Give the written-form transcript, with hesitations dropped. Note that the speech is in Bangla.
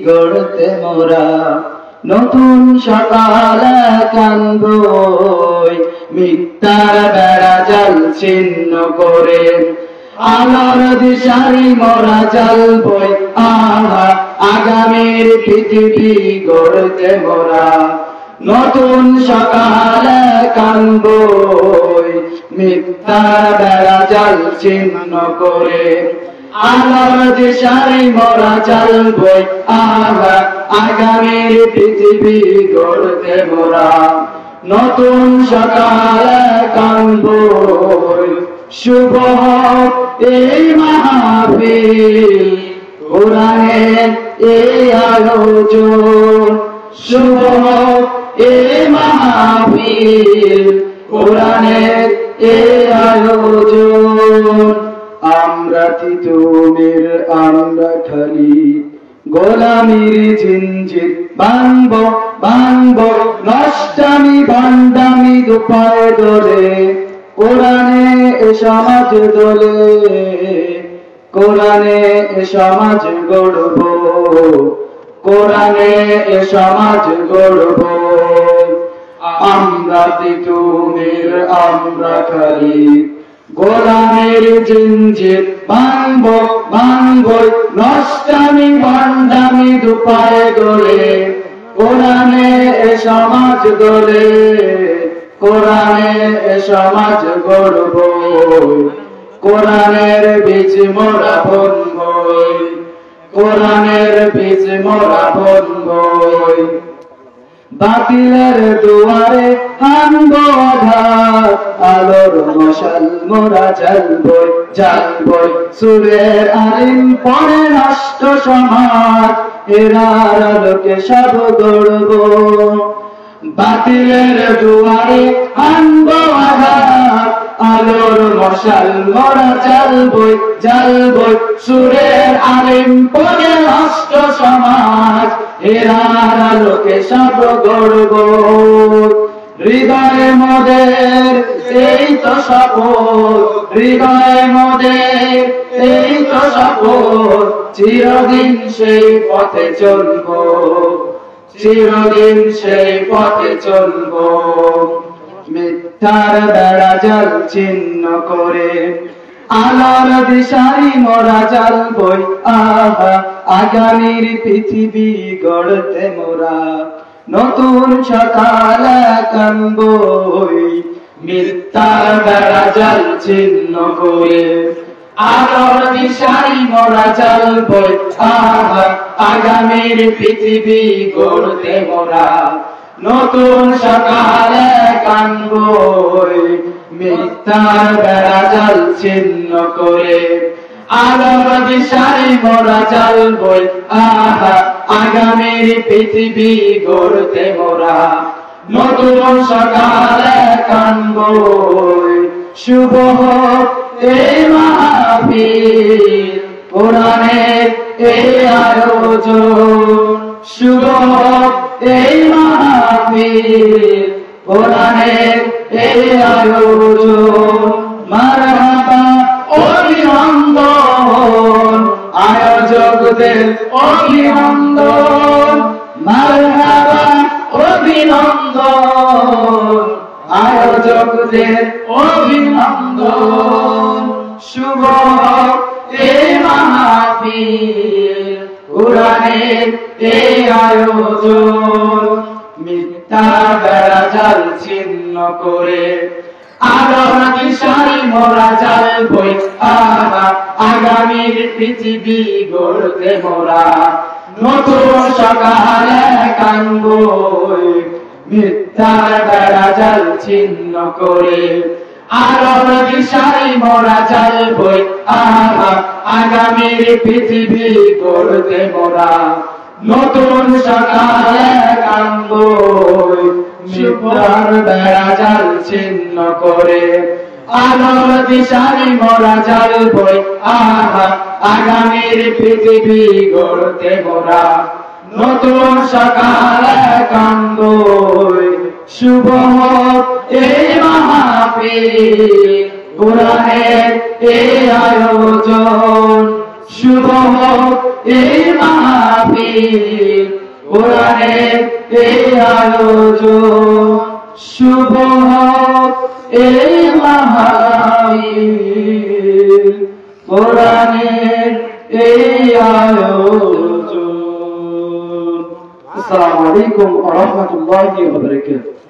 গড়তে মোরা নতুন সকালে কানবই মিথ্যার বেড়া জাল ছিন্ন করে আলোর দিশারি মোরা জ্বালবই আগামীর পৃথিবী গড়তে মোরা নতুন সকালে কানবই মিথ্যার বেড়া জাল ছিন্ন করে আলোর দিশারি মোরা জ্বালবই আগামীর পৃথিবী গড়তে মোরা নতুন সকালে কানবই শুভ এই মাহফিল কোরআনের এই আয়োজন শুভ এই মাহফিল কোরআনের এই আয়োজন আমরা তিতুমির আমরা খালি গোলামির জিনজির ভাঙবো নষ্টামি ভান্ডামি দুপায়ে দোলে কোরআনে এ সমাজ দোলে কোরআনে এ সমাজ গড়ব কোরআনে এ সমাজ গড়ব আমরা তিতুমির আমরা খালি গোলামের জিনজির ভাঙবো নষ্টামি ভান্ডামি দুপায়ে দোলে কোরআনে এ সমাজ দোলে কোরআনে এ সমাজ গড়ব কোরআনের বীজ মোরা বুনবই কোরআনের বীজ মোরা বুনবই বাতিলের দুয়ারে হানবো আঘাত আলোর মশাল মোরা জ্বালবই সুরের আলিম পরে নষ্ট সমাজ এরার আলোকে সব গড়ব বাতিলের দুয়ারে হানবো আঘাত আলোর মশাল মোরা জ্বালবই সুরের আলিম পরে নষ্ট সমাজ এরার আলোকে সব গড়ব হৃদয়ে মোদের এই তো শপথ হৃদয়ে মোদের এই তো শপথ চিরদিন সেই পথে চলব চিরদিন সেই পথে চলব মিথ্যার বেড়া জাল ছিন্ন করে আলোর দিশারি মোরা জ্বালবই আগামীর পৃথিবী গড়তে মোরা নতুন সকালে কানবই মিথ্যার বেড়া জাল ছিন্ন করে আলোর দিশারি মোরা জ্বালবই আগামীর পৃথিবী গড়তে মোরা নতুন সকালে কানবই মিথ্যার বেড়া জাল ছিন্ন করে আলোর দিশারি মোরা জ্বালবই আগামীর পৃথিবী গড়তে মোরা নতুন সকালে কানবই শুভ এই মাহফিল কোরআনের এই আয়োজন শুভ এই মাহফিল কোরআনের এই আয়োজন মারহাবা অভিনন্দন আয়োজকদের অভিনন্দন মারহাবা অভিনন্দন আয়োজকদের অভিনন্দন শুভ এই মাহফিল কোরআনের এই আয়োজন মিথ্যা বেড়া জাল ছিন্ন করে আলোর দিশারি মোরা জ্বালবই আগামীর পৃথিবী গড়তে মোরা নতুন সকালে কানবই মিথ্যার বেড়া জাল ছিন্ন করে আলোর দিশারি মোরা জ্বালবই আগামীর পৃথিবী গড়তে মোরা নতুন সকালে কানবই মিথ্যার বেড়া জাল ছিন্ন করে আলোর দিশারি মোরা জ্বালবই আগামীর পৃথিবী গড়তে মোরা নতুন সকালে কানবই শুভ এই মাহফিল কোরআনের এই আয়োজন শুভ এই মাহফিল কোরআনের এই আয়োজন শুভ হোক এই মাহফিল কোরআনের এই আয়োজন। আসসালামু আলাইকুম ওয়া রাহমাতুল্লাহি ওয়া বারাকাতুহু।